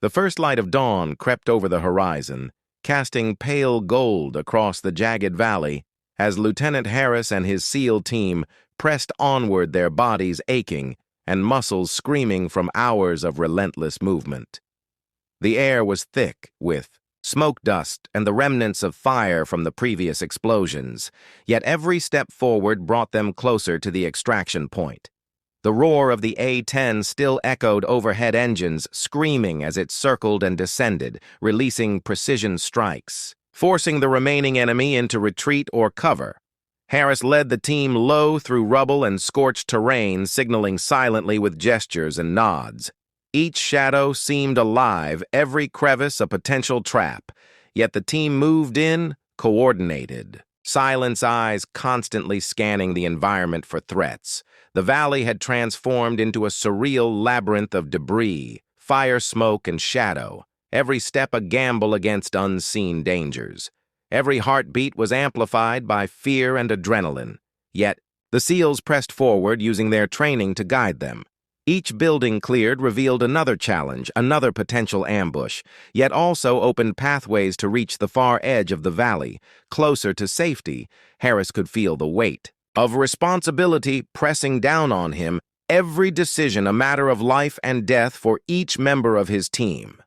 The first light of dawn crept over the horizon, casting pale gold across the jagged valley as Lieutenant Harris and his SEAL team pressed onward, their bodies aching and muscles screaming from hours of relentless movement. The air was thick with smoke dust and the remnants of fire from the previous explosions, yet every step forward brought them closer to the extraction point. The roar of the A-10 still echoed overhead engines, screaming as it circled and descended, releasing precision strikes, forcing the remaining enemy into retreat or cover. Harris led the team low through rubble and scorched terrain, signaling silently with gestures and nods. Each shadow seemed alive, every crevice a potential trap, yet the team moved in, coordinated. Silent's eyes constantly scanning the environment for threats. The valley had transformed into a surreal labyrinth of debris, fire, smoke, and shadow, every step a gamble against unseen dangers. Every heartbeat was amplified by fear and adrenaline. Yet, the SEALs pressed forward, using their training to guide them. Each building cleared revealed another challenge, another potential ambush, yet also opened pathways to reach the far edge of the valley. Closer to safety, Harris could feel the weight of responsibility pressing down on him, every decision a matter of life and death for each member of his team.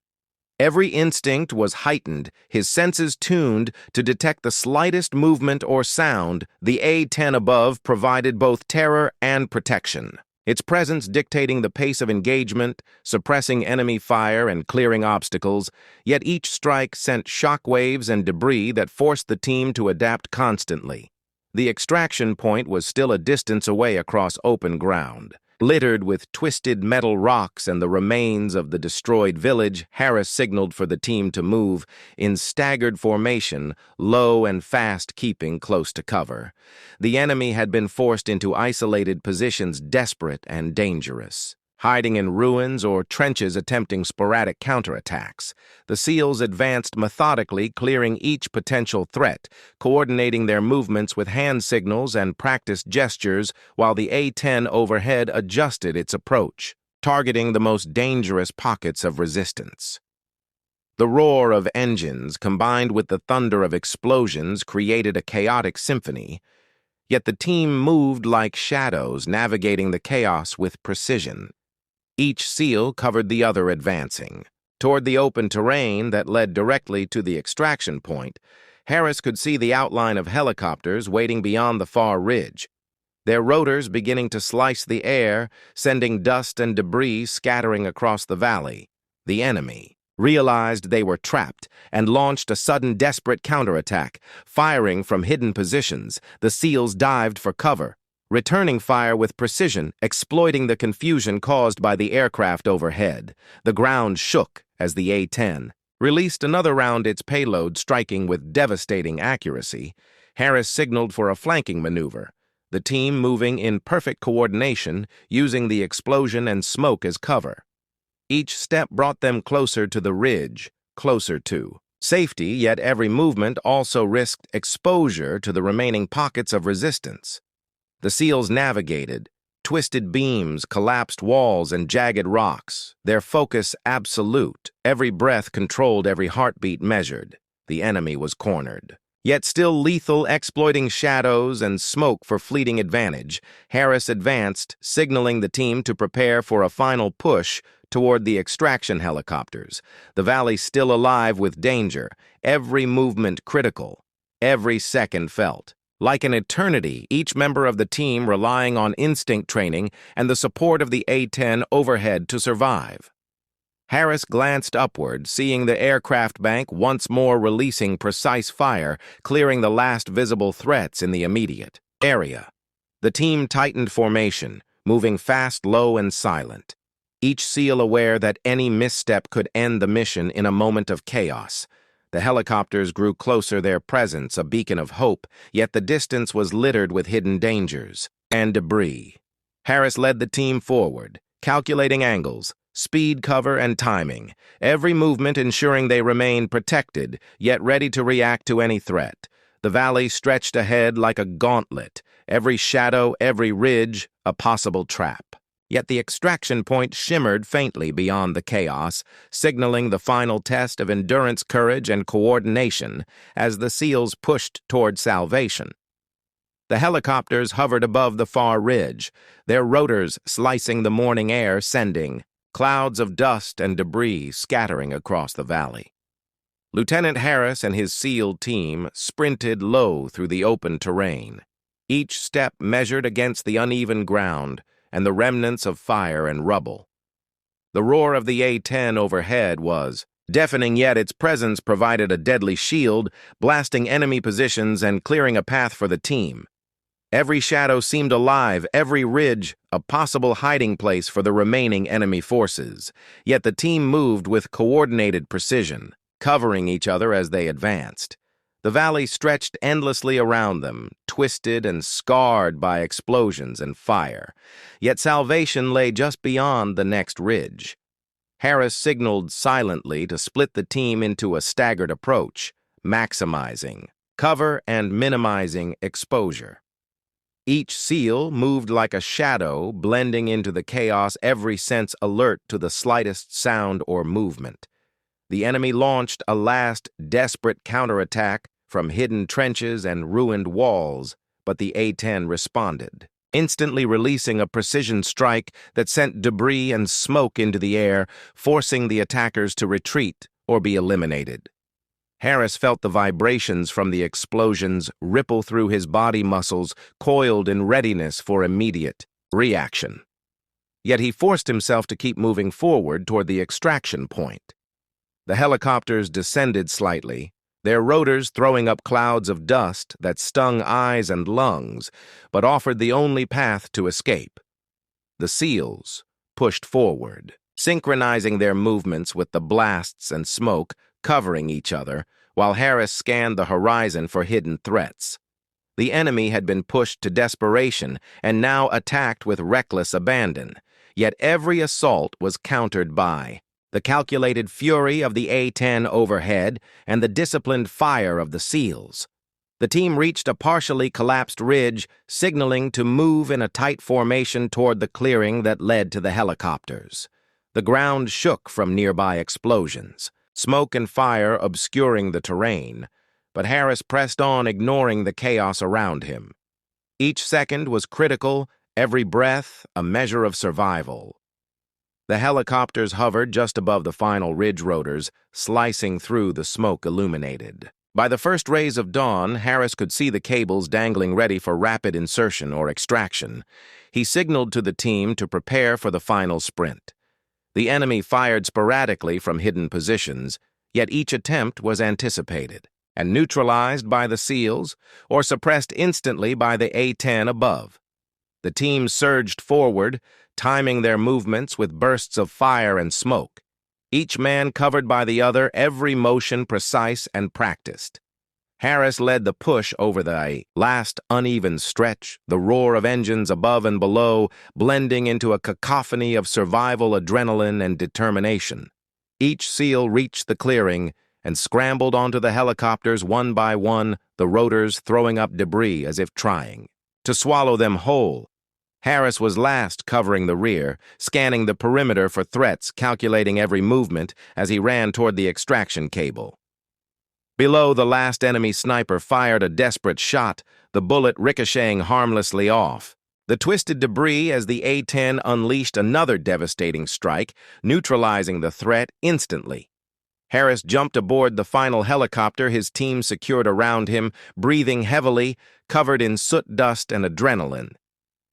Every instinct was heightened, his senses tuned to detect the slightest movement or sound. The A-10 above provided both terror and protection, its presence dictating the pace of engagement, suppressing enemy fire and clearing obstacles, yet each strike sent shockwaves and debris that forced the team to adapt constantly. The extraction point was still a distance away across open ground. Littered with twisted metal rocks and the remains of the destroyed village, Harris signaled for the team to move in staggered formation, low and fast, keeping close to cover. The enemy had been forced into isolated positions, desperate and dangerous, hiding in ruins or trenches attempting sporadic counterattacks. The SEALs advanced methodically, clearing each potential threat, coordinating their movements with hand signals and practiced gestures, while the A-10 overhead adjusted its approach, targeting the most dangerous pockets of resistance. The roar of engines, combined with the thunder of explosions, created a chaotic symphony, yet the team moved like shadows, navigating the chaos with precision. Each SEAL covered the other, advancing toward the open terrain that led directly to the extraction point. Harris could see the outline of helicopters waiting beyond the far ridge, their rotors beginning to slice the air, sending dust and debris scattering across the valley. The enemy realized they were trapped and launched a sudden, desperate counterattack. Firing from hidden positions, the SEALs dived for cover, returning fire with precision, exploiting the confusion caused by the aircraft overhead. The ground shook as the A-10 released another round, its payload striking with devastating accuracy. Harris signaled for a flanking maneuver, the team moving in perfect coordination, using the explosion and smoke as cover. Each step brought them closer to the ridge, closer to safety, yet every movement also risked exposure to the remaining pockets of resistance. The SEALs navigated twisted beams, collapsed walls, and jagged rocks, their focus absolute, every breath controlled, every heartbeat measured. The enemy was cornered, yet still lethal, exploiting shadows and smoke for fleeting advantage. Harris advanced, signaling the team to prepare for a final push toward the extraction helicopters. The valley still alive with danger, every movement critical, every second felt like an eternity, each member of the team relying on instinct training and the support of the A-10 overhead to survive. Harris glanced upward, seeing the aircraft bank once more releasing precise fire, clearing the last visible threats in the immediate area. The team tightened formation, moving fast, low, and silent, each SEAL aware that any misstep could end the mission in a moment of chaos. The helicopters grew closer, their presence a beacon of hope, yet the distance was littered with hidden dangers and debris. Harris led the team forward, calculating angles, speed, cover, and timing, every movement ensuring they remained protected, yet ready to react to any threat. The valley stretched ahead like a gauntlet, every shadow, every ridge, a possible trap. Yet the extraction point shimmered faintly beyond the chaos, signaling the final test of endurance, courage, and coordination as the SEALs pushed toward salvation. The helicopters hovered above the far ridge, their rotors slicing the morning air, sending clouds of dust and debris scattering across the valley. Lieutenant Harris and his SEAL team sprinted low through the open terrain, each step measured against the uneven ground and the remnants of fire and rubble. The roar of the A-10 overhead was deafening, yet its presence provided a deadly shield, blasting enemy positions and clearing a path for the team. Every shadow seemed alive, every ridge a possible hiding place for the remaining enemy forces. Yet the team moved with coordinated precision, covering each other as they advanced. The valley stretched endlessly around them, twisted and scarred by explosions and fire. Yet salvation lay just beyond the next ridge. Harris signaled silently to split the team into a staggered approach, maximizing cover and minimizing exposure. Each SEAL moved like a shadow, blending into the chaos, every sense alert to the slightest sound or movement. The enemy launched a last desperate counterattack from hidden trenches and ruined walls, but the A-10 responded, instantly releasing a precision strike that sent debris and smoke into the air, forcing the attackers to retreat or be eliminated. Harris felt the vibrations from the explosions ripple through his body muscles, coiled in readiness for immediate reaction. Yet he forced himself to keep moving forward toward the extraction point. The helicopters descended slightly, their rotors throwing up clouds of dust that stung eyes and lungs, but offered the only path to escape. The SEALs pushed forward, synchronizing their movements with the blasts and smoke, covering each other, while Harris scanned the horizon for hidden threats. The enemy had been pushed to desperation and now attacked with reckless abandon, yet every assault was countered by the calculated fury of the A-10 overhead and the disciplined fire of the SEALs. The team reached a partially collapsed ridge, signaling to move in a tight formation toward the clearing that led to the helicopters. The ground shook from nearby explosions, smoke and fire obscuring the terrain, but Harris pressed on, ignoring the chaos around him. Each second was critical, every breath a measure of survival. The helicopters hovered just above the final ridge rotors, slicing through the smoke illuminated. By the first rays of dawn, Harris could see the cables dangling ready for rapid insertion or extraction. He signaled to the team to prepare for the final sprint. The enemy fired sporadically from hidden positions, yet each attempt was anticipated and neutralized by the SEALs or suppressed instantly by the A-10 above. The team surged forward, timing their movements with bursts of fire and smoke, each man covered by the other, every motion precise and practiced. Harris led the push over the last uneven stretch, the roar of engines above and below blending into a cacophony of survival adrenaline and determination. Each SEAL reached the clearing and scrambled onto the helicopters one by one, the rotors throwing up debris as if trying to swallow them whole. Harris was last, covering the rear, scanning the perimeter for threats, calculating every movement as he ran toward the extraction cable. Below, the last enemy sniper fired a desperate shot, the bullet ricocheting harmlessly off. The twisted debris as the A-10 unleashed another devastating strike, neutralizing the threat instantly. Harris jumped aboard the final helicopter, his team secured around him, breathing heavily, covered in soot dust and adrenaline.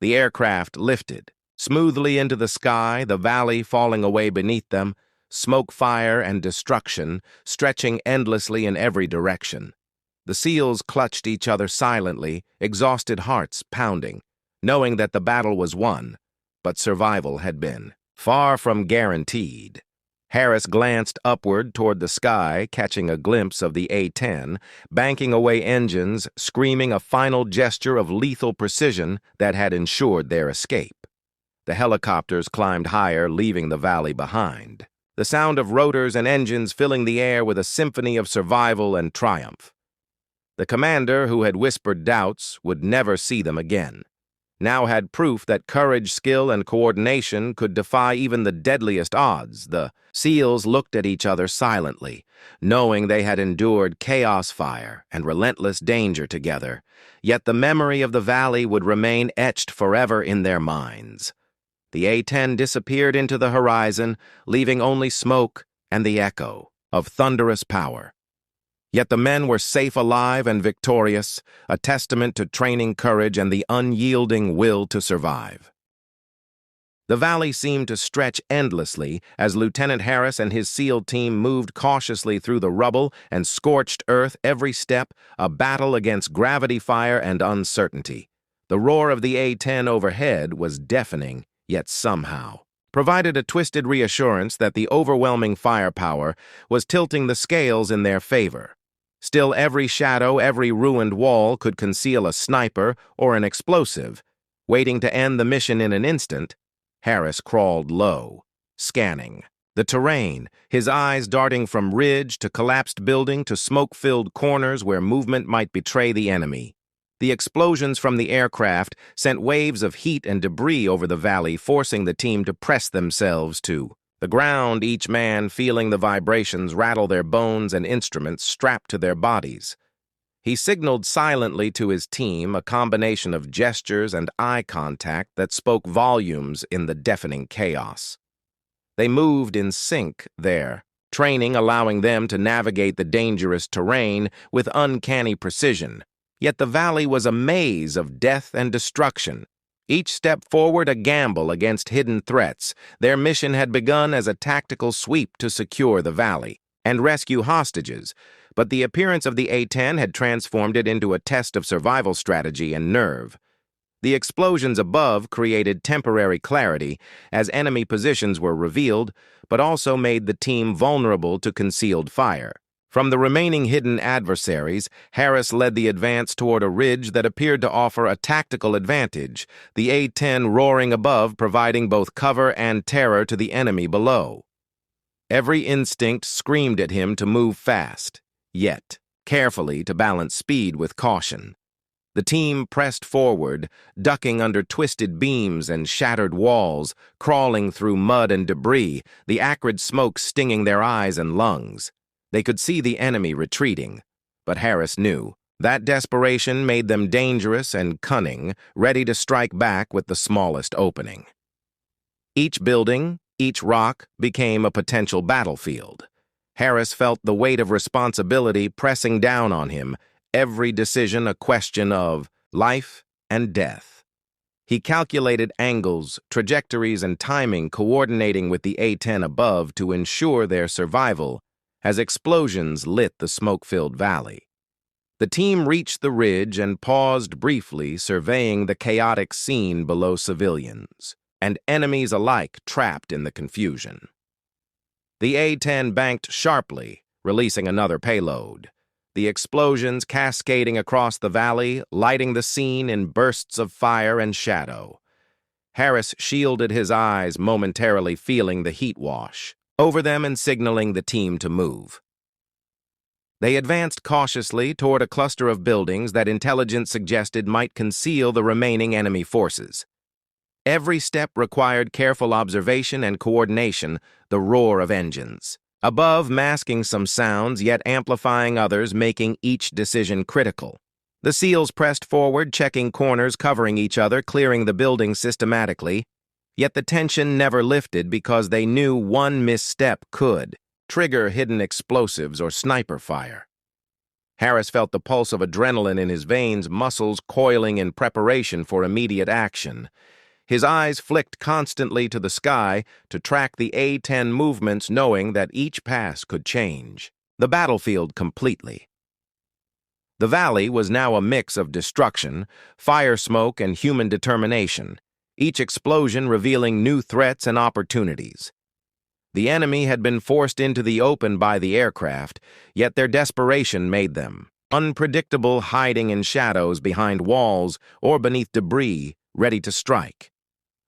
The aircraft lifted smoothly into the sky, the valley falling away beneath them, smoke, fire, and destruction stretching endlessly in every direction. The SEALs clutched each other silently, exhausted hearts pounding, knowing that the battle was won, but survival had been far from guaranteed. Harris glanced upward toward the sky, catching a glimpse of the A-10, banking away engines, screaming a final gesture of lethal precision that had ensured their escape. The helicopters climbed higher, leaving the valley behind, the sound of rotors and engines filling the air with a symphony of survival and triumph. The commander, who had whispered doubts, would never see them again. now had proof that courage, skill, and coordination could defy even the deadliest odds. The SEALs looked at each other silently, knowing they had endured chaos fire and relentless danger together, yet the memory of the valley would remain etched forever in their minds. The A-10 disappeared into the horizon, leaving only smoke and the echo of thunderous power. Yet the men were safe, alive, and victorious, a testament to training courage and the unyielding will to survive. The valley seemed to stretch endlessly as Lieutenant Harris and his SEAL team moved cautiously through the rubble and scorched earth every step, a battle against gravity fire and uncertainty. The roar of the A-10 overhead was deafening, yet somehow provided a twisted reassurance that the overwhelming firepower was tilting the scales in their favor. Still, every shadow, every ruined wall could conceal a sniper or an explosive. Waiting to end the mission in an instant, Harris crawled low, scanning the terrain, his eyes darting from ridge to collapsed building to smoke-filled corners where movement might betray the enemy. The explosions from the aircraft sent waves of heat and debris over the valley, forcing the team to press themselves to the ground, each man feeling the vibrations rattle their bones and instruments strapped to their bodies. He signaled silently to his team, a combination of gestures and eye contact that spoke volumes in the deafening chaos. They moved in sync there, training allowing them to navigate the dangerous terrain with uncanny precision. Yet the valley was a maze of death and destruction. Each step forward a gamble against hidden threats. Their mission had begun as a tactical sweep to secure the valley and rescue hostages, but the appearance of the A-10 had transformed it into a test of survival strategy and nerve. The explosions above created temporary clarity as enemy positions were revealed, but also made the team vulnerable to concealed fire. From the remaining hidden adversaries, Harris led the advance toward a ridge that appeared to offer a tactical advantage, the A-10 roaring above providing both cover and terror to the enemy below. Every instinct screamed at him to move fast, yet carefully to balance speed with caution. The team pressed forward, ducking under twisted beams and shattered walls, crawling through mud and debris, the acrid smoke stinging their eyes and lungs. They could see the enemy retreating, but Harris knew that desperation made them dangerous and cunning, ready to strike back with the smallest opening. Each building, each rock became a potential battlefield. Harris felt the weight of responsibility pressing down on him, every decision a question of life and death. He calculated angles, trajectories, and timing, coordinating with the A-10 above to ensure their survival as explosions lit the smoke-filled valley. The team reached the ridge and paused briefly, surveying the chaotic scene below, civilians and enemies alike trapped in the confusion. The A-10 banked sharply, releasing another payload, the explosions cascading across the valley, lighting the scene in bursts of fire and shadow. Harris shielded his eyes, momentarily feeling the heat wash over them and signaling the team to move. They advanced cautiously toward a cluster of buildings that intelligence suggested might conceal the remaining enemy forces. Every step required careful observation and coordination, the roar of engines above masking some sounds, yet amplifying others, making each decision critical. The SEALs pressed forward, checking corners, covering each other, clearing the building systematically. Yet the tension never lifted because they knew one misstep could trigger hidden explosives or sniper fire. Harris felt the pulse of adrenaline in his veins, muscles coiling in preparation for immediate action. His eyes flicked constantly to the sky to track the A-10 movements, knowing that each pass could change the battlefield completely. The valley was now a mix of destruction, fire smoke, and human determination, each explosion revealing new threats and opportunities. The enemy had been forced into the open by the aircraft, yet their desperation made them unpredictable, hiding in shadows behind walls or beneath debris, ready to strike.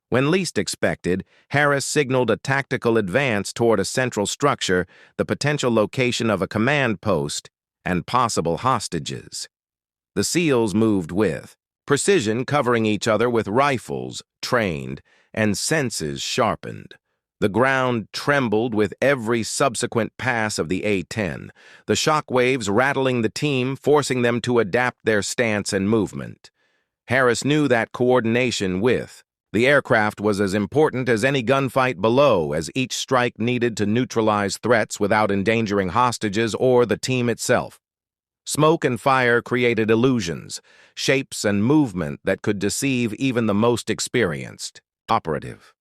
When least expected, Harris signaled a tactical advance toward a central structure, the potential location of a command post, and possible hostages. The SEALs moved with precision covering each other with rifles trained and senses sharpened. The ground trembled with every subsequent pass of the A-10, the shock waves rattling the team, forcing them to adapt their stance and movement. Harris knew that coordination with the aircraft was as important as any gunfight below, as each strike needed to neutralize threats without endangering hostages or the team itself. Smoke and fire created illusions, shapes and movement that could deceive even the most experienced operative.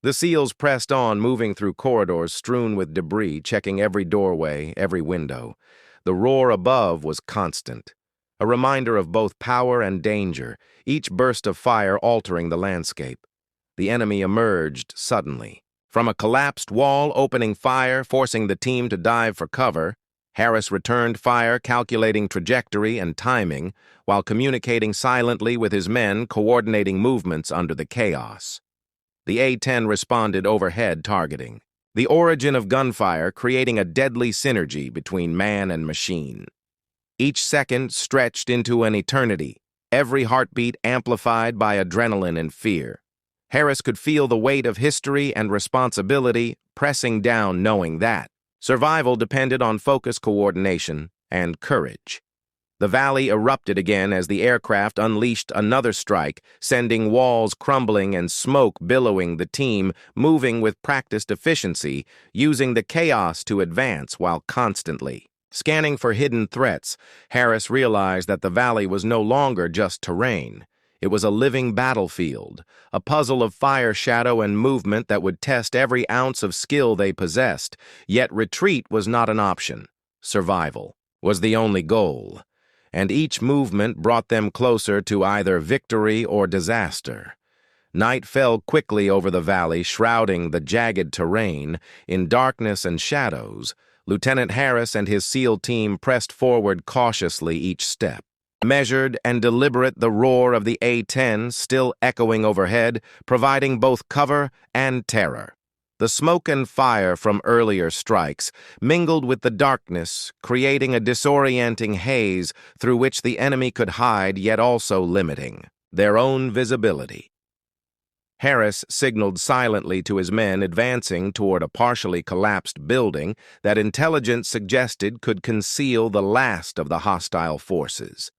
The SEALs pressed on, moving through corridors strewn with debris, checking every doorway, every window. The roar above was constant, a reminder of both power and danger, each burst of fire altering the landscape. The enemy emerged suddenly. From a collapsed wall, opening fire, forcing the team to dive for cover. Harris returned fire, calculating trajectory and timing, while communicating silently with his men, coordinating movements under the chaos. The A-10 responded overhead, targeting. The origin of gunfire creating a deadly synergy between man and machine. Each second stretched into an eternity, every heartbeat amplified by adrenaline and fear. Harris could feel the weight of history and responsibility pressing down, knowing that survival depended on focus, coordination, and courage. The valley erupted again as the aircraft unleashed another strike, sending walls crumbling and smoke billowing, the team moving with practiced efficiency, using the chaos to advance while constantly scanning for hidden threats. Harris realized that the valley was no longer just terrain. It was a living battlefield, a puzzle of fire, shadow, and movement that would test every ounce of skill they possessed. Yet retreat was not an option. Survival was the only goal, and each movement brought them closer to either victory or disaster. Night fell quickly over the valley, shrouding the jagged terrain in darkness and shadows. Lieutenant Harris and his SEAL team pressed forward cautiously each step. Measured and deliberate, the roar of the A-10 still echoing overhead, providing both cover and terror. The smoke and fire from earlier strikes mingled with the darkness, creating a disorienting haze through which the enemy could hide, yet also limiting their own visibility. Harris signaled silently to his men advancing toward a partially collapsed building that intelligence suggested could conceal the last of the hostile forces.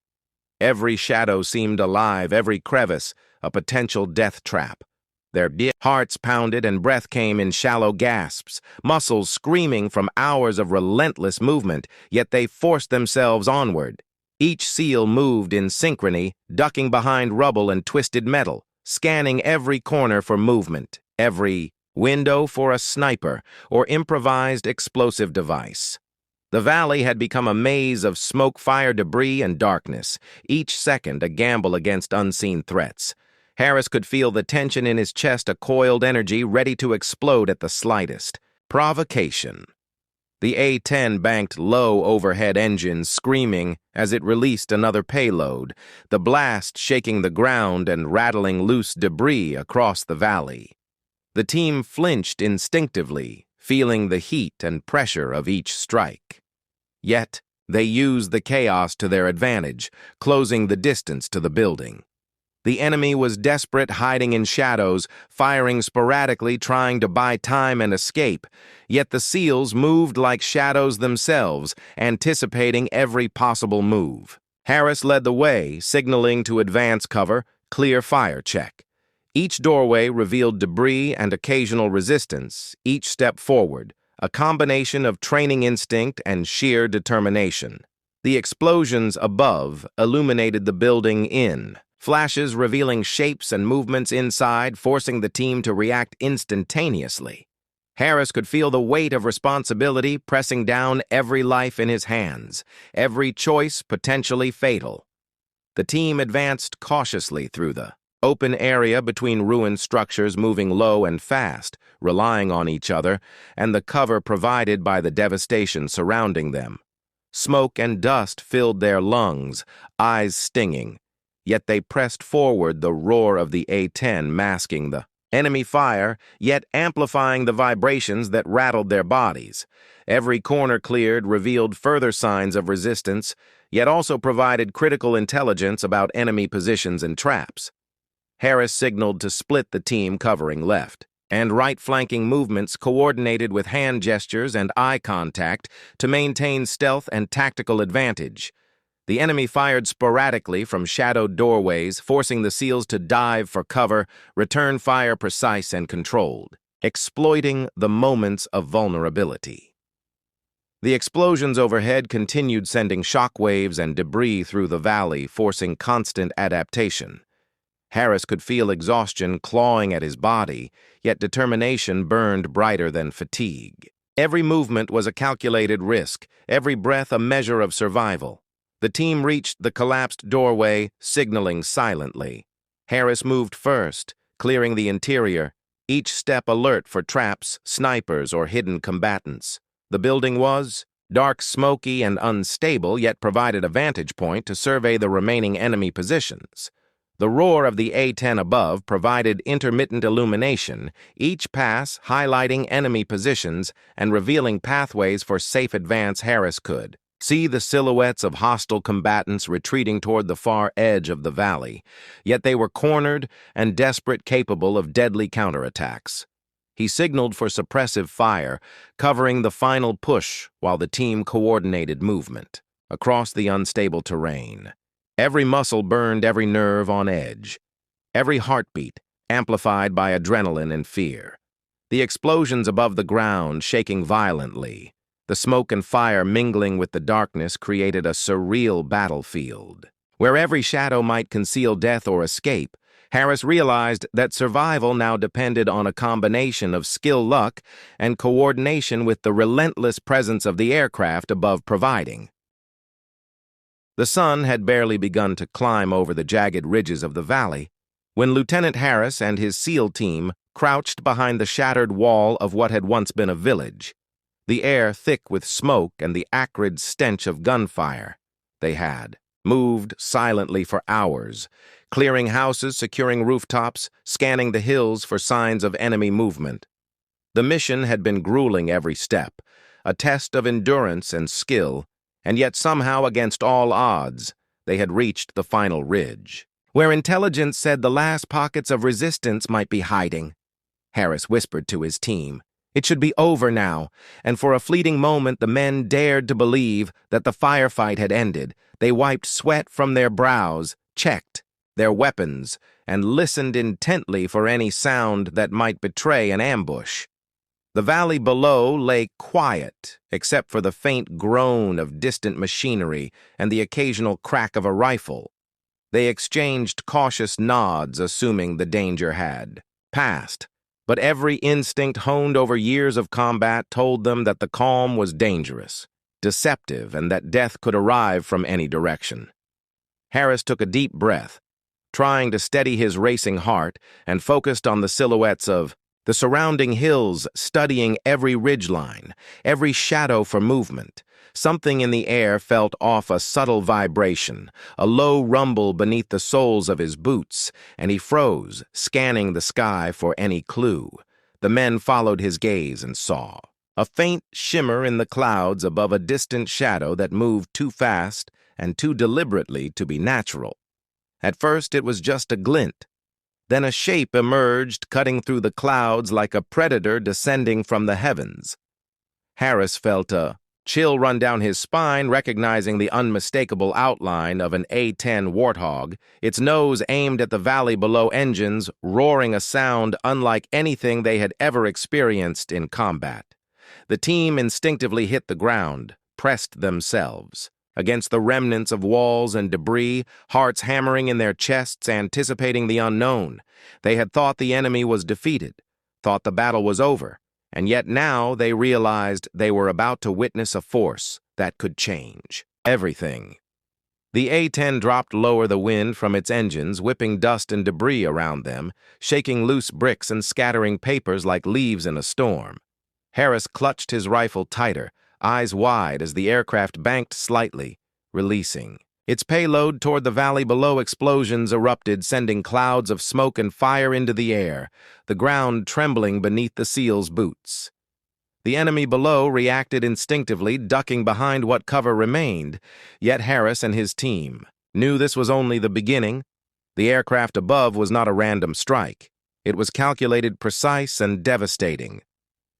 Every shadow seemed alive, every crevice a potential death trap. Their hearts pounded and breath came in shallow gasps, muscles screaming from hours of relentless movement, yet they forced themselves onward. Each SEAL moved in synchrony, ducking behind rubble and twisted metal, scanning every corner for movement, every window for a sniper or improvised explosive device. The valley had become a maze of smoke, fire, debris, and darkness, each second a gamble against unseen threats. Harris could feel the tension in his chest, a coiled energy ready to explode at the slightest provocation. The A-10 banked low overhead engines, screaming as it released another payload, the blast shaking the ground and rattling loose debris across the valley. The team flinched instinctively, feeling the heat and pressure of each strike. Yet, they used the chaos to their advantage, closing the distance to the building. The enemy was desperate, hiding in shadows, firing sporadically, trying to buy time and escape. Yet the SEALs moved like shadows themselves, anticipating every possible move. Harris led the way, signaling to advance cover, clear fire check. Each doorway revealed debris and occasional resistance, each step forward, a combination of training instinct and sheer determination. The explosions above illuminated the building in, flashes revealing shapes and movements inside, forcing the team to react instantaneously. Harris could feel the weight of responsibility pressing down every life in his hands, every choice potentially fatal. The team advanced cautiously through the open area between ruined structures, moving low and fast, relying on each other and the cover provided by the devastation surrounding them. Smoke and dust filled their lungs, eyes stinging. Yet they pressed forward, the roar of the A-10 masking the Enemy fire, yet amplifying the vibrations that rattled their bodies. Every corner cleared revealed further signs of resistance, yet also provided critical intelligence about enemy positions and traps. Harris signaled to split the team covering left, and right flanking movements coordinated with hand gestures and eye contact to maintain stealth and tactical advantage. The enemy fired sporadically from shadowed doorways, forcing the SEALs to dive for cover, return fire precise and controlled, exploiting the moments of vulnerability. The explosions overhead continued sending shockwaves and debris through the valley, forcing constant adaptation. Harris could feel exhaustion clawing at his body, yet determination burned brighter than fatigue. Every movement was a calculated risk, every breath a measure of survival. The team reached the collapsed doorway, signaling silently. Harris moved first, clearing the interior, each step alert for traps, snipers, or hidden combatants. The building was dark, smoky, and unstable, yet provided a vantage point to survey the remaining enemy positions. The roar of the A-10 above provided intermittent illumination, each pass highlighting enemy positions and revealing pathways for safe advance. Harris could see the silhouettes of hostile combatants retreating toward the far edge of the valley, yet they were cornered and desperate, capable of deadly counterattacks. He signaled for suppressive fire, covering the final push while the team coordinated movement across the unstable terrain. Every muscle burned, every nerve on edge, every heartbeat amplified by adrenaline and fear. The explosions above the ground shaking violently, the smoke and fire mingling with the darkness created a surreal battlefield. Where every shadow might conceal death or escape, Harris realized that survival now depended on a combination of skill, luck, and coordination with the relentless presence of the aircraft above providing. The sun had barely begun to climb over the jagged ridges of the valley when Lieutenant Harris and his SEAL team crouched behind the shattered wall of what had once been a village. The air thick with smoke and the acrid stench of gunfire. They had moved silently for hours, clearing houses, securing rooftops, scanning the hills for signs of enemy movement. The mission had been grueling every step, a test of endurance and skill, and yet somehow, against all odds, they had reached the final ridge, where intelligence said the last pockets of resistance might be hiding. Harris whispered to his team. It should be over now, and for a fleeting moment the men dared to believe that the firefight had ended. They wiped sweat from their brows, checked their weapons, and listened intently for any sound that might betray an ambush. The valley below lay quiet, except for the faint groan of distant machinery and the occasional crack of a rifle. They exchanged cautious nods, assuming the danger had passed. But every instinct honed over years of combat told them that the calm was dangerous, deceptive, and that death could arrive from any direction. Harris took a deep breath, trying to steady his racing heart, and focused on the silhouettes of the surrounding hills, studying every ridgeline, every shadow for movement. Something in the air felt off, a subtle vibration, a low rumble beneath the soles of his boots, and he froze, scanning the sky for any clue. The men followed his gaze and saw a faint shimmer in the clouds above a distant shadow that moved too fast and too deliberately to be natural. At first it was just a glint. Then a shape emerged, cutting through the clouds like a predator descending from the heavens. Harris felt a chill run down his spine, recognizing the unmistakable outline of an A-10 Warthog, its nose aimed at the valley below, engines roaring a sound unlike anything they had ever experienced in combat. The team instinctively hit the ground, pressed themselves against the remnants of walls and debris, hearts hammering in their chests, anticipating the unknown. They had thought the enemy was defeated, thought the battle was over, and yet now they realized they were about to witness a force that could change everything. The A-10 dropped lower, the wind from its engines whipping dust and debris around them, shaking loose bricks and scattering papers like leaves in a storm. Harris clutched his rifle tighter, eyes wide as the aircraft banked slightly, releasing. Its payload toward the valley below explosions erupted, sending clouds of smoke and fire into the air, the ground trembling beneath the SEALs' boots. The enemy below reacted instinctively, ducking behind what cover remained, yet Harris and his team knew this was only the beginning. The aircraft above was not a random strike. It was calculated, precise, and devastating.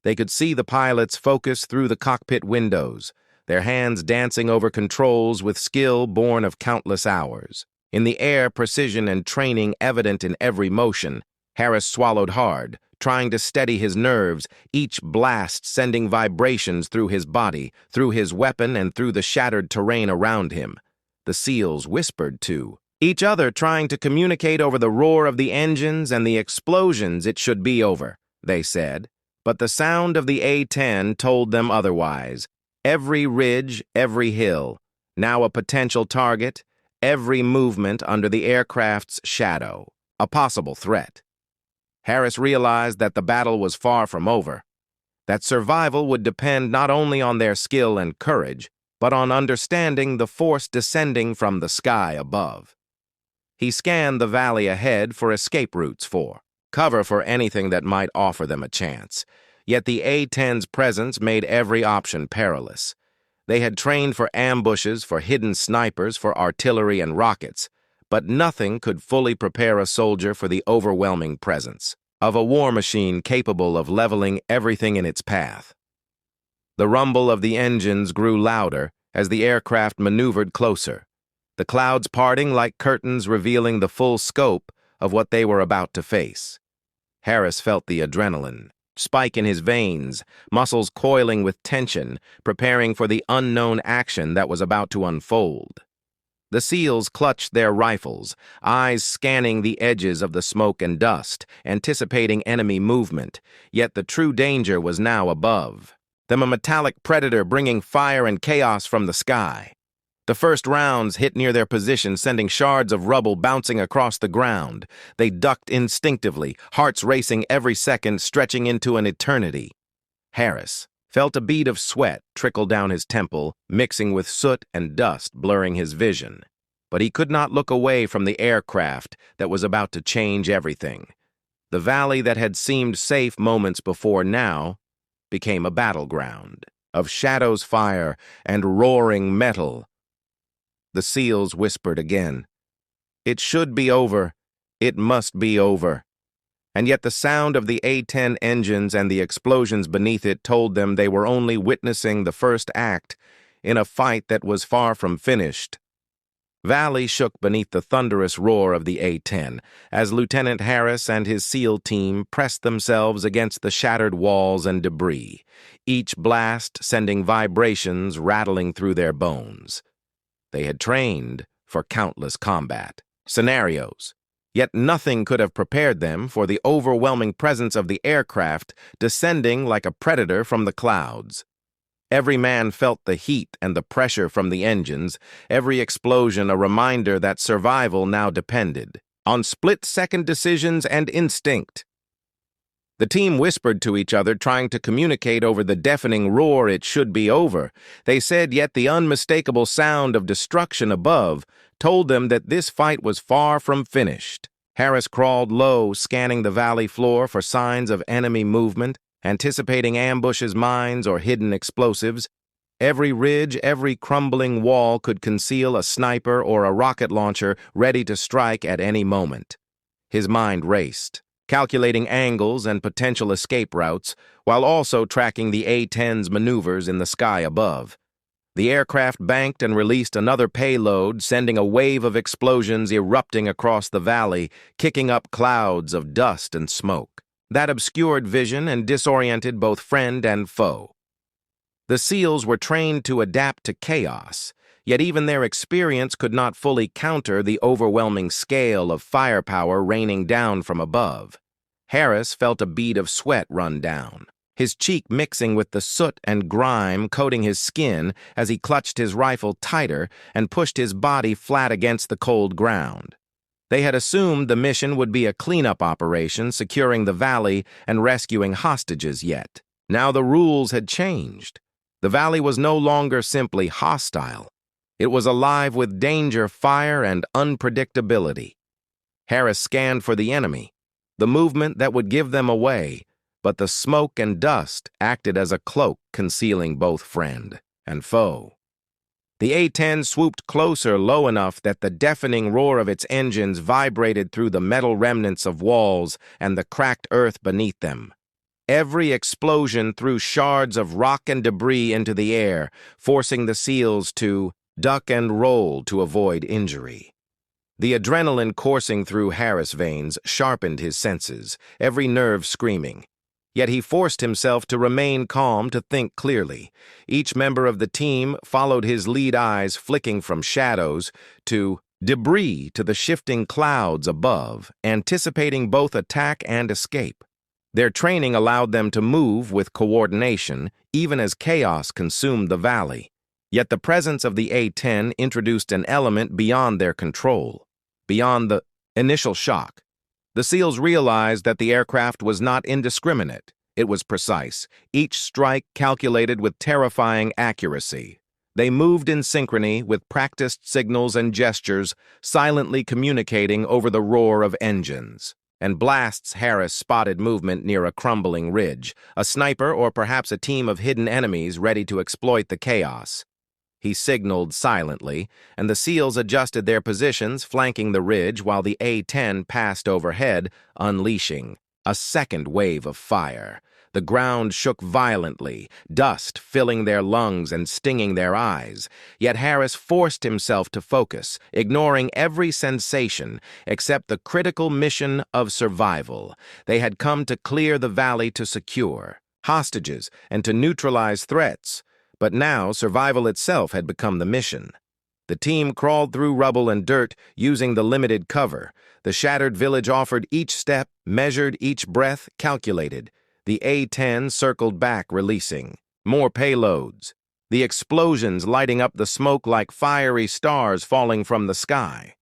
They could see the pilots focus through the cockpit windows, their hands dancing over controls with skill born of countless hours. In the air, precision and training evident in every motion. Harris swallowed hard, trying to steady his nerves, each blast sending vibrations through his body, through his weapon, and through the shattered terrain around him. The SEALs whispered to each other, trying to communicate over the roar of the engines and the explosions. It should be over, they said. But the sound of the A-10 told them otherwise. Every ridge, every hill, now a potential target, every movement under the aircraft's shadow, a possible threat. Harris realized that the battle was far from over, that survival would depend not only on their skill and courage, but on understanding the force descending from the sky above. He scanned the valley ahead for escape routes, for cover for anything that might offer them a chance. Yet the A-10's presence made every option perilous. They had trained for ambushes, for hidden snipers, for artillery and rockets, but nothing could fully prepare a soldier for the overwhelming presence of a war machine capable of leveling everything in its path. The rumble of the engines grew louder as the aircraft maneuvered closer, the clouds parting like curtains revealing the full scope of what they were about to face. Harris felt the adrenaline spike in his veins, muscles coiling with tension, preparing for the unknown action that was about to unfold. The SEALs clutched their rifles, eyes scanning the edges of the smoke and dust, anticipating enemy movement, yet the true danger was now above them, a metallic predator bringing fire and chaos from the sky. The first rounds hit near their position, sending shards of rubble bouncing across the ground. They ducked instinctively, hearts racing every second, stretching into an eternity. Harris felt a bead of sweat trickle down his temple, mixing with soot and dust, blurring his vision. But he could not look away from the aircraft that was about to change everything. The valley that had seemed safe moments before now became a battleground of shadows, fire, and roaring metal. The SEALs whispered again. It should be over. It must be over. And yet the sound of the A-10 engines and the explosions beneath it told them they were only witnessing the first act in a fight that was far from finished. Valley shook beneath the thunderous roar of the A-10 as Lieutenant Harris and his SEAL team pressed themselves against the shattered walls and debris, each blast sending vibrations rattling through their bones. They had trained for countless combat scenarios, yet nothing could have prepared them for the overwhelming presence of the aircraft descending like a predator from the clouds. Every man felt the heat and the pressure from the engines, every explosion a reminder that survival now depended on split-second decisions and instinct. The team whispered to each other, trying to communicate over the deafening roar. It should be over, they said, yet the unmistakable sound of destruction above told them that this fight was far from finished. Harris crawled low, scanning the valley floor for signs of enemy movement, anticipating ambushes, mines, or hidden explosives. Every ridge, every crumbling wall could conceal a sniper or a rocket launcher ready to strike at any moment. His mind raced, calculating angles and potential escape routes, while also tracking the A-10's maneuvers in the sky above. The aircraft banked and released another payload, sending a wave of explosions erupting across the valley, kicking up clouds of dust and smoke that obscured vision and disoriented both friend and foe. The SEALs were trained to adapt to chaos, yet even their experience could not fully counter the overwhelming scale of firepower raining down from above. Harris felt a bead of sweat run down, his cheek mixing with the soot and grime coating his skin as he clutched his rifle tighter and pushed his body flat against the cold ground. They had assumed the mission would be a cleanup operation, securing the valley and rescuing hostages, yet now the rules had changed. The valley was no longer simply hostile. It was alive with danger, fire, and unpredictability. Harris scanned for the enemy, the movement that would give them away, but the smoke and dust acted as a cloak concealing both friend and foe. The A-10 swooped closer low enough that the deafening roar of its engines vibrated through the metal remnants of walls and the cracked earth beneath them. Every explosion threw shards of rock and debris into the air, forcing the SEALs to duck and roll to avoid injury. The adrenaline coursing through Harris' veins sharpened his senses, every nerve screaming. Yet he forced himself to remain calm, to think clearly. Each member of the team followed his lead eyes flicking from shadows to debris to the shifting clouds above, anticipating both attack and escape. Their training allowed them to move with coordination, even as chaos consumed the valley. Yet the presence of the A-10 introduced an element beyond their control, beyond the initial shock. The SEALs realized that the aircraft was not indiscriminate. It was precise, each strike calculated with terrifying accuracy. They moved in synchrony with practiced signals and gestures, silently communicating over the roar of engines. And blasts Harris spotted movement near a crumbling ridge, a sniper or perhaps a team of hidden enemies ready to exploit the chaos. He signaled silently, and the SEALs adjusted their positions, flanking the ridge while the A-10 passed overhead, unleashing a second wave of fire. The ground shook violently, dust filling their lungs and stinging their eyes. Yet Harris forced himself to focus, ignoring every sensation except the critical mission of survival. They had come to clear the valley to secure hostages and to neutralize threats. But now survival itself had become the mission. The team crawled through rubble and dirt, using the limited cover. The shattered village offered each step, measured each breath, calculated. The A-10 circled back, releasing more payloads. The explosions lighting up the smoke like fiery stars falling from the sky.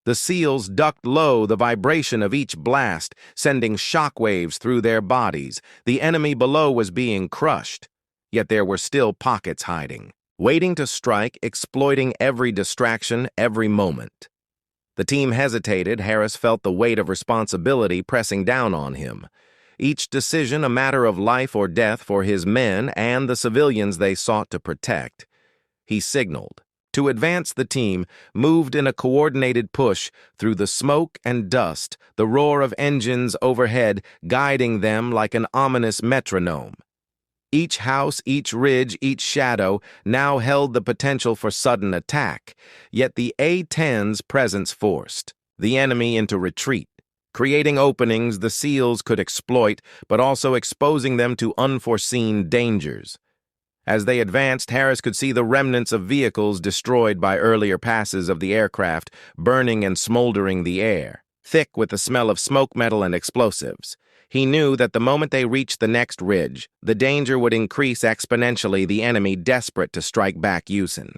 The SEALs ducked low, the vibration of each blast sending shockwaves through their bodies. The enemy below was being crushed. Yet there were still pockets hiding, waiting to strike, exploiting every distraction, every moment. The team hesitated. Harris felt the weight of responsibility pressing down on him. Each decision a matter of life or death for his men and the civilians they sought to protect. He signaled. To advance, the team moved in a coordinated push through the smoke and dust, the roar of engines overhead guiding them like an ominous metronome. Each house, each ridge, each shadow now held the potential for sudden attack, yet the A-10's presence forced the enemy into retreat, creating openings the SEALs could exploit, but also exposing them to unforeseen dangers. As they advanced, Harris could see the remnants of vehicles destroyed by earlier passes of the aircraft, burning and smoldering the air, thick with the smell of smoke, metal, and explosives. He knew that the moment they reached the next ridge, the danger would increase exponentially, the enemy desperate to strike back using